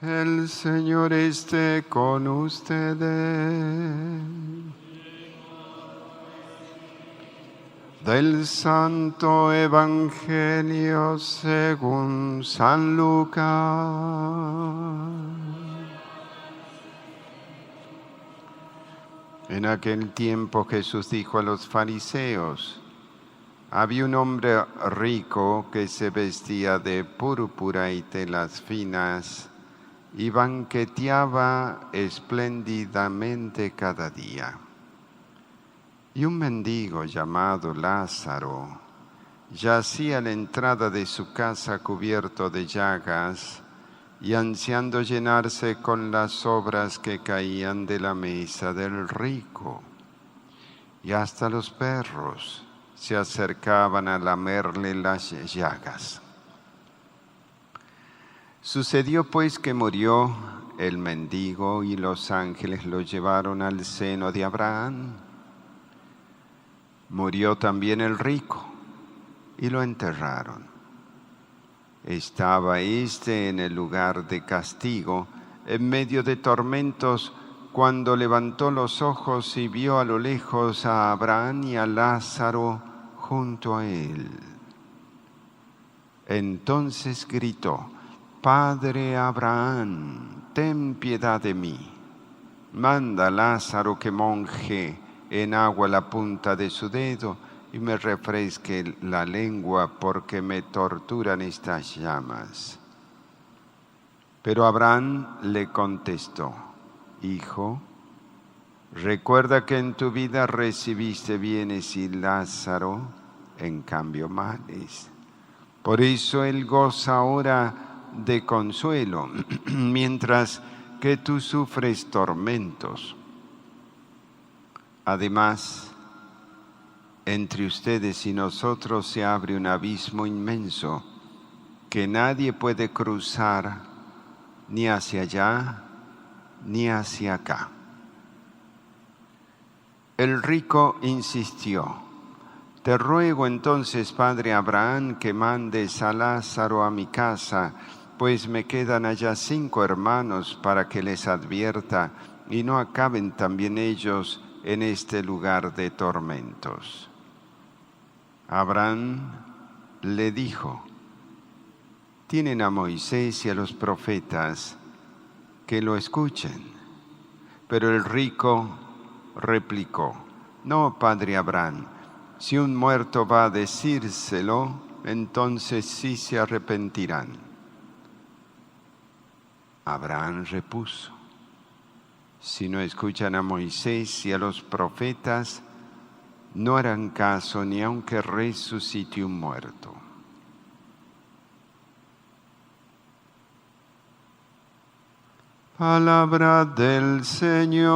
El Señor esté con ustedes. Del Santo Evangelio según San Lucas. En aquel tiempo Jesús dijo a los fariseos: había un hombre rico que se vestía de púrpura y telas finas y banqueteaba espléndidamente cada día. Y un mendigo llamado Lázaro yacía a la entrada de su casa cubierto de llagas y ansiando llenarse con las sobras que caían de la mesa del rico. Y hasta los perros se acercaban a lamerle las llagas. Sucedió pues que murió el mendigo y los ángeles lo llevaron al seno de Abraham. Murió también el rico y lo enterraron. Estaba éste en el lugar de castigo, en medio de tormentos, cuando levantó los ojos y vio a lo lejos a Abraham y a Lázaro junto a él. Entonces gritó: Padre Abraham, ten piedad de mí. Manda a Lázaro que moje en agua la punta de su dedo y me refresque la lengua, porque me torturan estas llamas. Pero Abraham le contestó: Hijo, recuerda que en tu vida recibiste bienes y Lázaro, en cambio, males. Por eso él goza ahora de consuelo, mientras que tú sufres tormentos. Además, entre ustedes y nosotros se abre un abismo inmenso que nadie puede cruzar ni hacia allá ni hacia acá. El rico insistió: Te ruego entonces, padre Abraham, que mandes a Lázaro a mi casa, pues me quedan allá 5 hermanos, para que les advierta y no acaben también ellos en este lugar de tormentos. Abraham le dijo: Tienen a Moisés y a los profetas, que lo escuchen. Pero el rico replicó: No, padre Abraham, si un muerto va a decírselo, entonces sí se arrepentirán. Abraham repuso: Si no escuchan a Moisés y a los profetas, no harán caso ni aunque resucite un muerto. Palabra del Señor.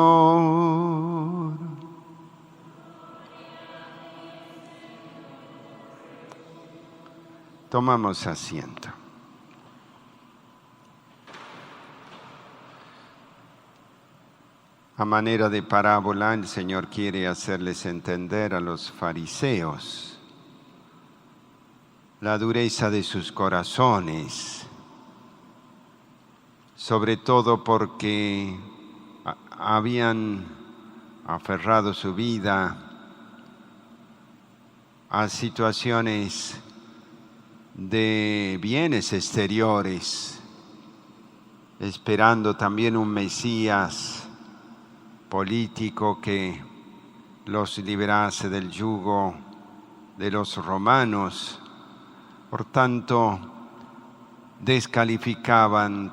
Tomamos asiento. A manera de parábola, el Señor quiere hacerles entender a los fariseos la dureza de sus corazones, sobre todo porque habían aferrado su vida a situaciones de bienes exteriores, esperando también un Mesías político que los liberase del yugo de los romanos. Por tanto, descalificaban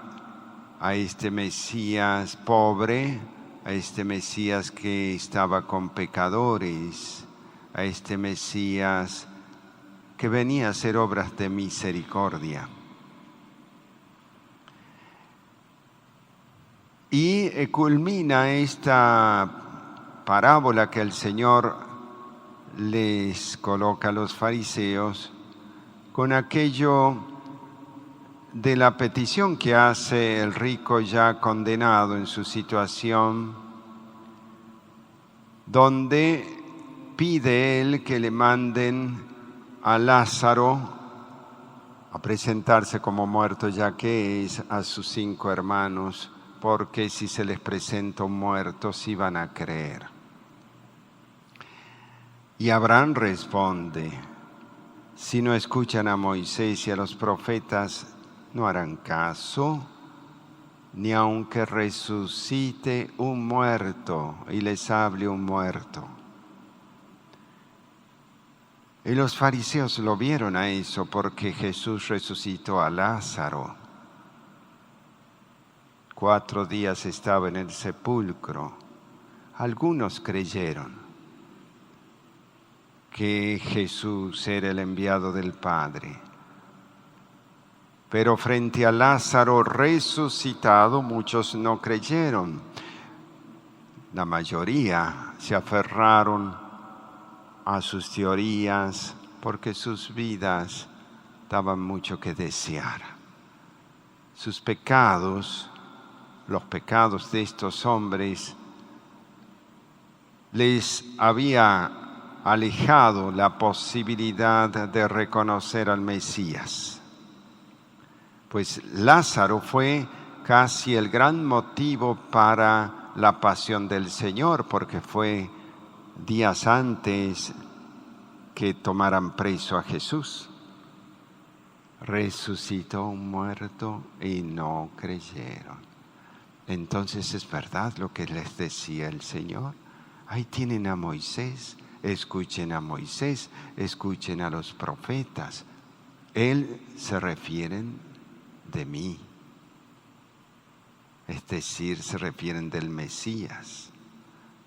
a este Mesías pobre, a este Mesías que estaba con pecadores, a este Mesías que venía a hacer obras de misericordia. Y culmina esta parábola que el Señor les coloca a los fariseos con aquello de la petición que hace el rico ya condenado en su situación, donde pide él que le manden a Lázaro a presentarse como muerto, ya que es, a sus 5 hermanos, porque si se les presenta un muerto, sí van a creer. Y Abraham responde: si no escuchan a Moisés y a los profetas, no harán caso, ni aunque resucite un muerto y les hable un muerto. Y los fariseos lo vieron a eso porque Jesús resucitó a Lázaro. 4 días estaba en el sepulcro. Algunos creyeron que Jesús era el enviado del Padre. Pero frente a Lázaro resucitado, muchos no creyeron. La mayoría se aferraron a sus teorías porque sus vidas daban mucho que desear. Sus pecados, los pecados de estos hombres, les había alejado la posibilidad de reconocer al Mesías. Pues Lázaro fue casi el gran motivo para la pasión del Señor, porque fue días antes que tomaran preso a Jesús. Resucitó un muerto y no creyeron. Entonces es verdad lo que les decía el Señor. Ahí tienen a Moisés. Escuchen a Moisés, escuchen a los profetas. Él se refieren de mí. Es decir, se refieren del Mesías.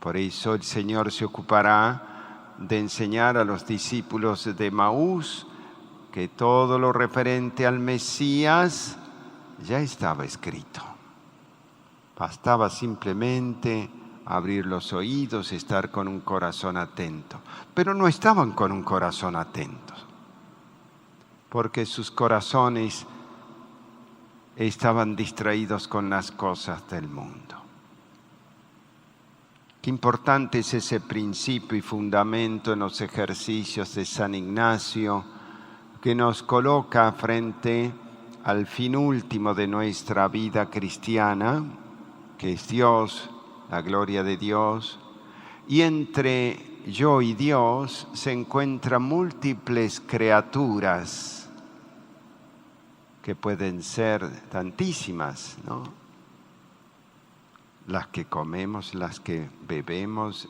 Por eso el Señor se ocupará de enseñar a los discípulos de Emaús que todo lo referente al Mesías ya estaba escrito. Bastaba simplemente abrir los oídos, estar con un corazón atento. Pero no estaban con un corazón atento, porque sus corazones estaban distraídos con las cosas del mundo. Qué importante es ese principio y fundamento en los ejercicios de San Ignacio, que nos coloca frente al fin último de nuestra vida cristiana, que es Dios, la gloria de Dios, y entre yo y Dios se encuentran múltiples criaturas que pueden ser tantísimas, ¿no? Las que comemos, las que bebemos,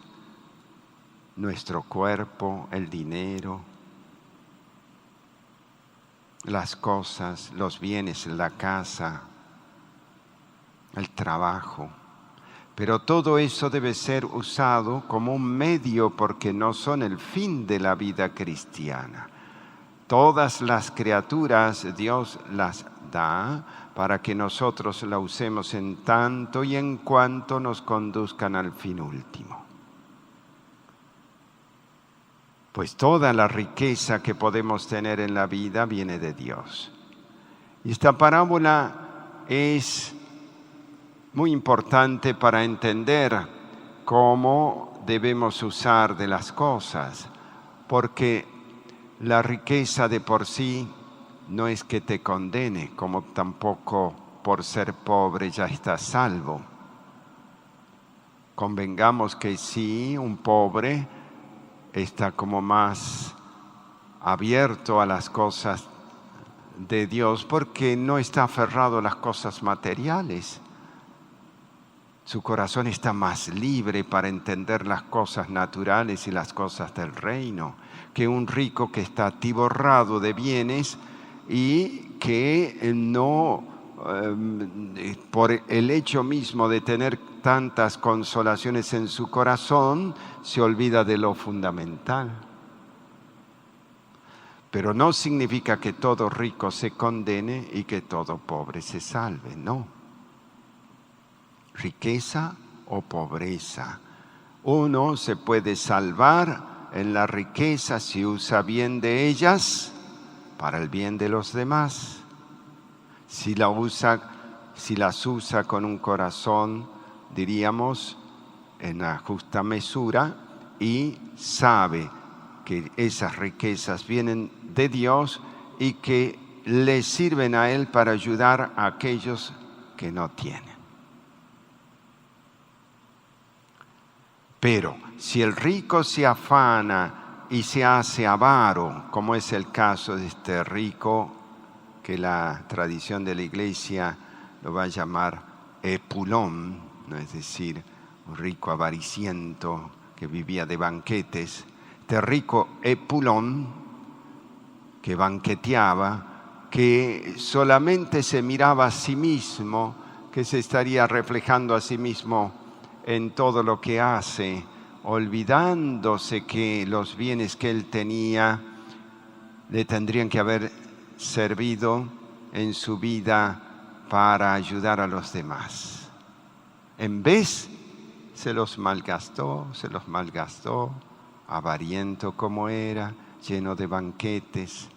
nuestro cuerpo, el dinero, las cosas, los bienes, la casa, el trabajo. Pero todo eso debe ser usado como un medio porque no son el fin de la vida cristiana. Todas las criaturas Dios las da para que nosotros la usemos en tanto y en cuanto nos conduzcan al fin último. Pues toda la riqueza que podemos tener en la vida viene de Dios. Y esta parábola es muy importante para entender cómo debemos usar de las cosas, porque la riqueza de por sí no es que te condene, como tampoco por ser pobre ya estás salvo. Convengamos que sí, un pobre está como más abierto a las cosas de Dios porque no está aferrado a las cosas materiales. Su corazón está más libre para entender las cosas naturales y las cosas del reino que un rico que está atiborrado de bienes y que no, por el hecho mismo de tener tantas consolaciones en su corazón, se olvida de lo fundamental. Pero no significa que todo rico se condene y que todo pobre se salve, no. Riqueza o pobreza. Uno se puede salvar en la riqueza si usa bien de ellas para el bien de los demás. Si las usa con un corazón, diríamos, en la justa mesura y sabe que esas riquezas vienen de Dios y que le sirven a él para ayudar a aquellos que no tienen. Pero si el rico se afana y se hace avaro, como es el caso de este rico, que la tradición de la Iglesia lo va a llamar Epulón, ¿no? Es decir, un rico avariciento que vivía de banquetes. Este rico Epulón, que banqueteaba, que solamente se miraba a sí mismo, que se estaría reflejando a sí mismo en todo lo que hace, olvidándose que los bienes que él tenía le tendrían que haber servido en su vida para ayudar a los demás. En vez, se los malgastó, avariento como era, lleno de banquetes,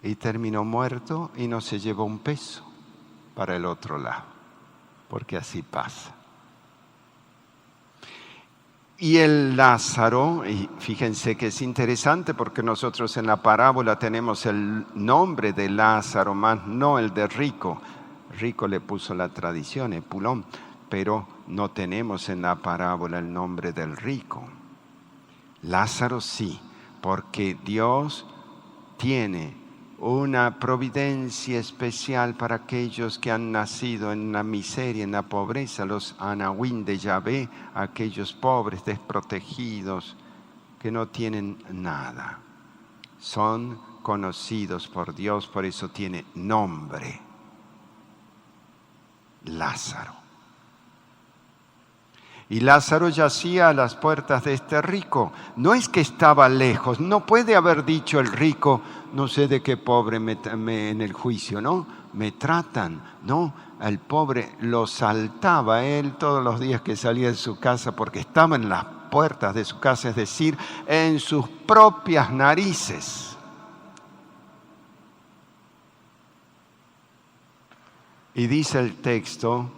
y terminó muerto y no se llevó un peso para el otro lado, porque así pasa. Y el Lázaro, y fíjense que es interesante porque nosotros en la parábola tenemos el nombre de Lázaro, más no el de rico. Rico le puso la tradición, Epulón, pero no tenemos en la parábola el nombre del rico. Lázaro sí, porque Dios tiene una providencia especial para aquellos que han nacido en la miseria, en la pobreza, los anahuín de Yahvé, aquellos pobres, desprotegidos, que no tienen nada. Son conocidos por Dios, por eso tiene nombre, Lázaro. Y Lázaro yacía a las puertas de este rico. No es que estaba lejos, no puede haber dicho el rico, no sé de qué pobre en el juicio, ¿no? Me tratan, ¿no? Al pobre lo saltaba él todos los días que salía de su casa porque estaba en las puertas de su casa, es decir, en sus propias narices. Y dice el texto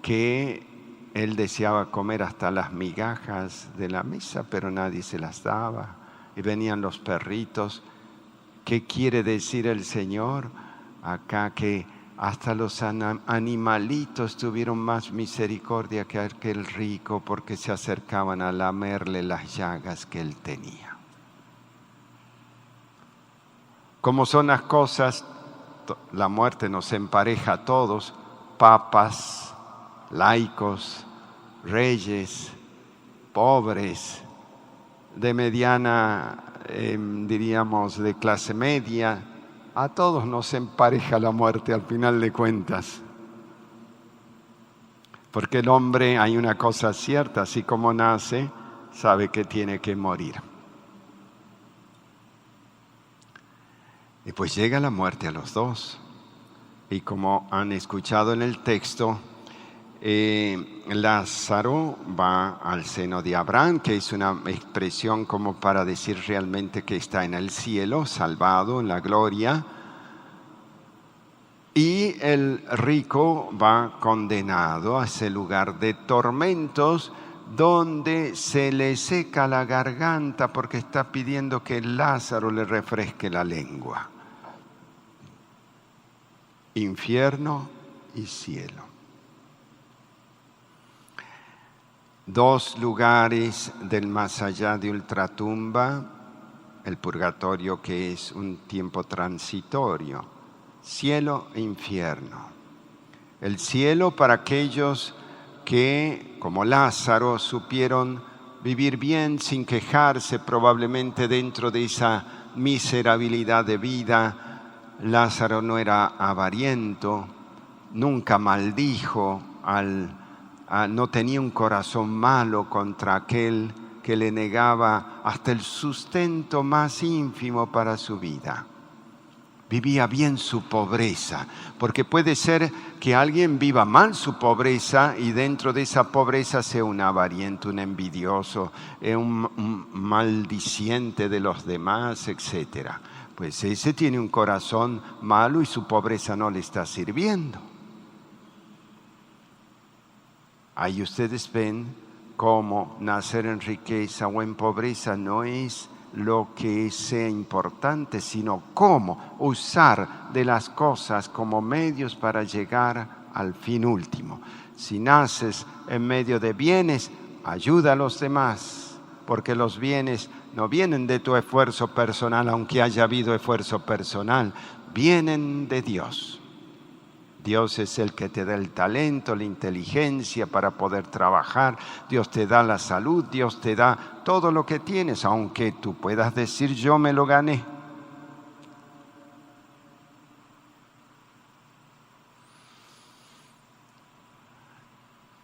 que él deseaba comer hasta las migajas de la mesa, pero nadie se las daba. Y venían los perritos. ¿Qué quiere decir el Señor acá? Que hasta los animalitos tuvieron más misericordia que aquel rico porque se acercaban a lamerle las llagas que él tenía. Como son las cosas, la muerte nos empareja a todos, papas, laicos, reyes, pobres, de mediana, diríamos, de clase media. A todos nos empareja la muerte al final de cuentas. Porque el hombre, hay una cosa cierta, así como nace, sabe que tiene que morir. Y pues llega la muerte a los dos. Y como han escuchado en el texto, Lázaro va al seno de Abraham, que es una expresión como para decir realmente que está en el cielo, salvado en la gloria. Y el rico va condenado a ese lugar de tormentos donde se le seca la garganta porque está pidiendo que Lázaro le refresque la lengua. Infierno y cielo. Dos lugares del más allá de ultratumba, el purgatorio, que es un tiempo transitorio, cielo e infierno. El cielo para aquellos que, como Lázaro, supieron vivir bien sin quejarse, probablemente dentro de esa miserabilidad de vida. Lázaro no era avariento, nunca maldijo, no tenía un corazón malo contra aquel que le negaba hasta el sustento más ínfimo para su vida. Vivía bien su pobreza, porque puede ser que alguien viva mal su pobreza y dentro de esa pobreza sea un avariento, un envidioso, un maldiciente de los demás, etc. Pues ese tiene un corazón malo y su pobreza no le está sirviendo. Ahí ustedes ven cómo nacer en riqueza o en pobreza no es lo que sea importante, sino cómo usar de las cosas como medios para llegar al fin último. Si naces en medio de bienes, ayuda a los demás, porque los bienes no vienen de tu esfuerzo personal, aunque haya habido esfuerzo personal, vienen de Dios. Dios es el que te da el talento, la inteligencia para poder trabajar. Dios te da la salud, Dios te da todo lo que tienes, aunque tú puedas decir yo me lo gané.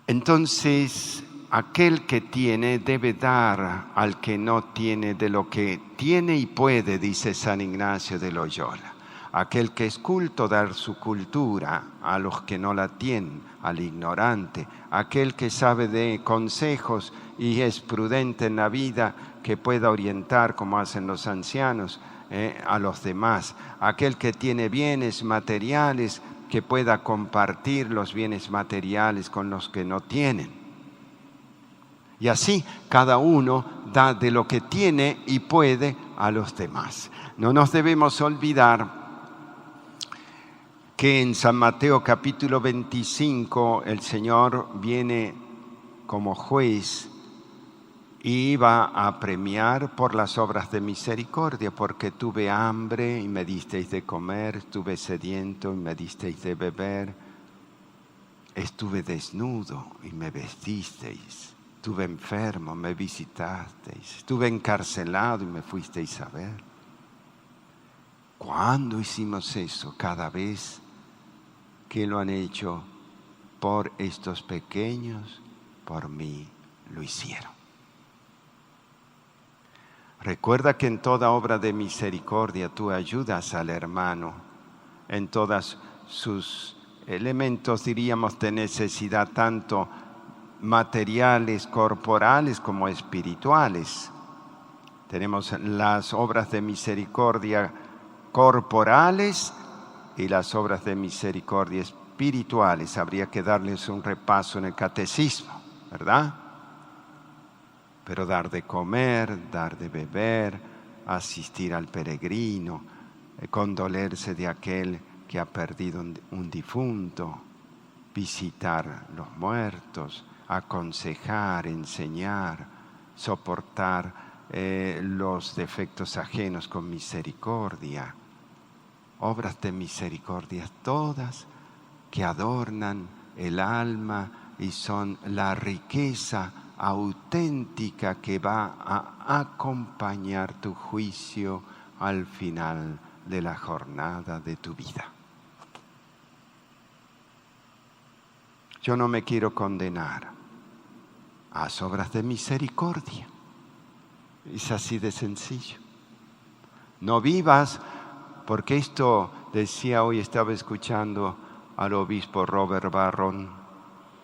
Entonces, aquel que tiene debe dar al que no tiene de lo que tiene y puede, dice San Ignacio de Loyola. Aquel que es culto, dar su cultura a los que no la tienen, al ignorante. Aquel que sabe de consejos y es prudente en la vida, que pueda orientar, como hacen los ancianos, a los demás. Aquel que tiene bienes materiales, que pueda compartir los bienes materiales con los que no tienen. Y así cada uno da de lo que tiene y puede a los demás. No nos debemos olvidar que en San Mateo capítulo 25 el Señor viene como juez y va a premiar por las obras de misericordia, porque tuve hambre y me disteis de comer, estuve sediento y me disteis de beber, estuve desnudo y me vestisteis, estuve enfermo, me visitasteis, estuve encarcelado y me fuisteis a ver. ¿Cuándo hicimos eso? Cada vez que lo han hecho por estos pequeños, por mí lo hicieron. Recuerda que en toda obra de misericordia tú ayudas al hermano en todos sus elementos, diríamos, de necesidad, tanto materiales, corporales como espirituales. Tenemos las obras de misericordia corporales y las obras de misericordia espirituales. Habría que darles un repaso en el catecismo, ¿verdad? Pero dar de comer, dar de beber, asistir al peregrino, condolerse de aquel que ha perdido un difunto, visitar los muertos, aconsejar, enseñar, soportar los defectos ajenos con misericordia. Obras de misericordia todas que adornan el alma y son la riqueza auténtica que va a acompañar tu juicio al final de la jornada de tu vida. Yo no me quiero condenar. Haz obras de misericordia. Es así de sencillo. No vivas, porque esto decía hoy, estaba escuchando al obispo Robert Barron,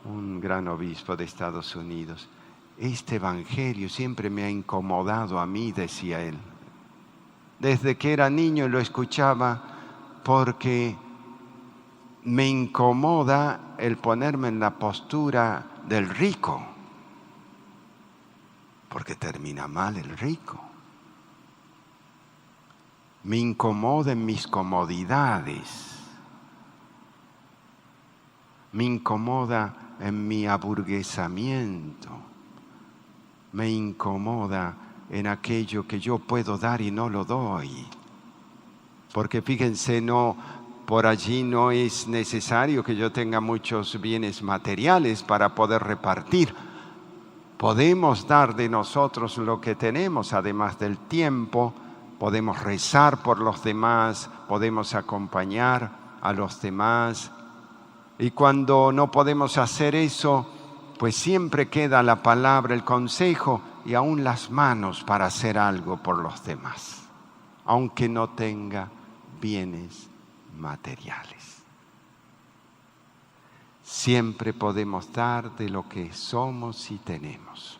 un gran obispo de Estados Unidos. Este evangelio siempre me ha incomodado a mí, decía él. Desde que era niño lo escuchaba porque me incomoda el ponerme en la postura del rico, porque termina mal el rico. Me incomoda en mis comodidades, me incomoda en mi aburguesamiento, me incomoda en aquello que yo puedo dar y no lo doy. Porque fíjense, por allí no es necesario que yo tenga muchos bienes materiales para poder repartir. Podemos dar de nosotros lo que tenemos, además del tiempo. Podemos rezar por los demás, podemos acompañar a los demás. Y cuando no podemos hacer eso, pues siempre queda la palabra, el consejo y aún las manos para hacer algo por los demás, aunque no tenga bienes materiales. Siempre podemos dar de lo que somos y tenemos.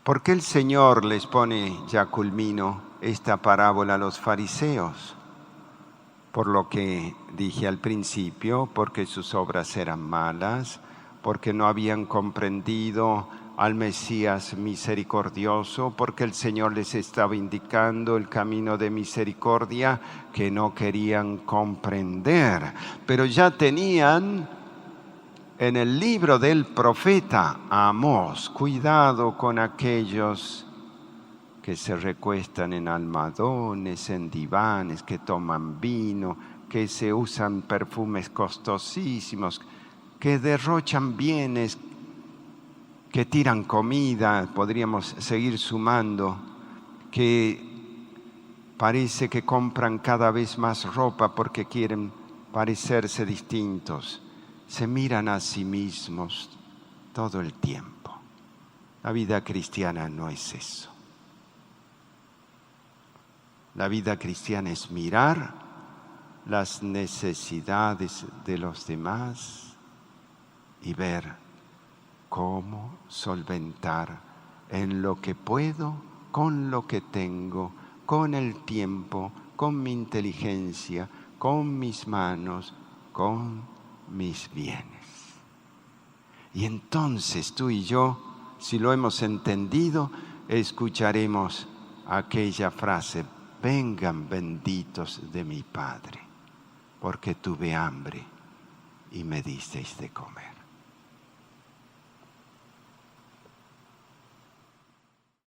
¿Por qué el Señor les pone, ya culmino, esta parábola a los fariseos? Por lo que dije al principio, porque sus obras eran malas, porque no habían comprendido al Mesías misericordioso, porque el Señor les estaba indicando el camino de misericordia que no querían comprender. Pero ya tenían en el libro del profeta Amós: cuidado con aquellos que se recuestan en almohadones, en divanes, que toman vino, que se usan perfumes costosísimos, que derrochan bienes, que tiran comida, podríamos seguir sumando, que parece que compran cada vez más ropa porque quieren parecerse distintos. Se miran a sí mismos todo el tiempo. La vida cristiana no es eso. La vida cristiana es mirar las necesidades de los demás y ver cómo solventar en lo que puedo, con lo que tengo, con el tiempo, con mi inteligencia, con mis manos, con mis bienes. Y entonces tú y yo, si lo hemos entendido, escucharemos aquella frase: vengan benditos de mi Padre, porque tuve hambre y me disteis de comer.